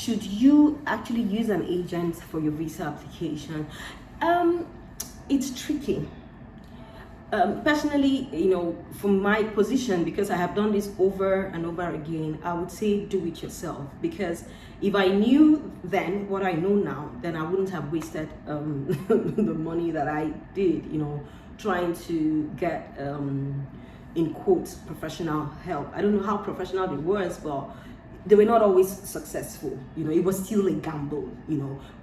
should you actually use an agent for your visa application? It's tricky. Personally, from my position, because I have done this over and over again, I would say do it yourself. Because if I knew then what I know now, then I wouldn't have wasted the money that I did, trying to get, in quotes, professional help. I don't know how professional it was, but they were not always successful. It was still a gamble,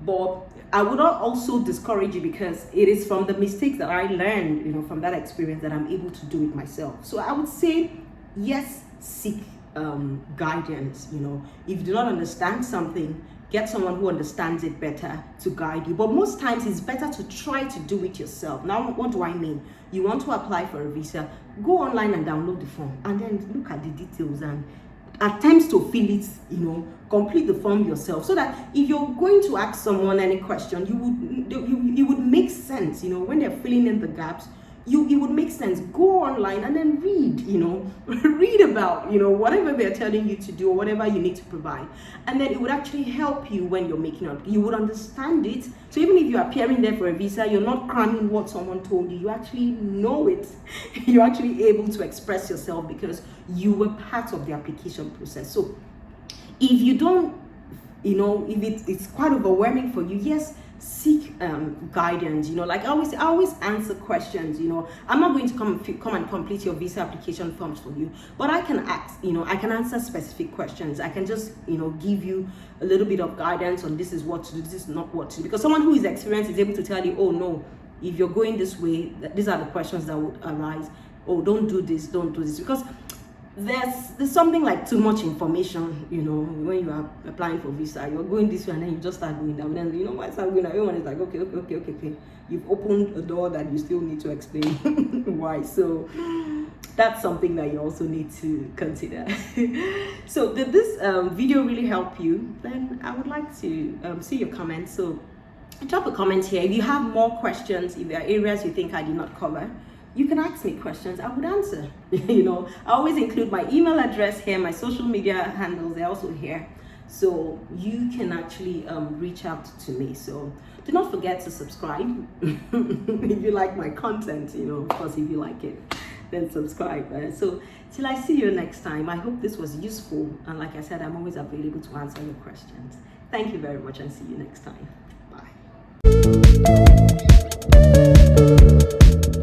but I would not also discourage you, because it is from the mistakes that I learned, from that experience, that I'm able to do it myself. So I would say, yes, seek guidance. If you do not understand something, get someone who understands it better to guide you. But most times it's better to try to do it yourself. Now, what do I mean? You want to apply for a visa, go online and download the form, and then look at the details and attempt to fill it, complete the form yourself, so that if you're going to ask someone any question, you would make sense, when they're filling in the gaps. It would make sense. Go online and then read, read about, whatever they're telling you to do or whatever you need to provide. And then it would actually help you when you're making it. You would understand it. So even if you're appearing there for a visa, you're not cramming what someone told you. You actually know it. You're actually able to express yourself because you were part of the application process. So if you don't, if it's quite overwhelming for you, yes, seek guidance. Like I always answer questions. I'm not going to come and complete your visa application forms for you, but I can ask, I can answer specific questions. I can just give you a little bit of guidance on this is what to do, this is not what to do, because someone who is experienced is able to tell you, oh no, if you're going this way, these are the questions that would arise. Oh, don't do this, because there's something like too much information, when you are applying for visa. You're going this way and then you just start going down. And then why start going down? Everyone is like, okay. You've opened a door that you still need to explain why. So that's something that you also need to consider. So did this video really help you? Then I would like to see your comments. So drop a comment here. If you have more questions, if there are areas you think I did not cover, you can ask me questions, I would answer. I always include my email address here, my social media handles, they're also here. So you can actually reach out to me. So do not forget to subscribe if you like my content, of course, if you like it, then subscribe. So till I see you next time, I hope this was useful. And like I said, I'm always available to answer your questions. Thank you very much and see you next time. Bye.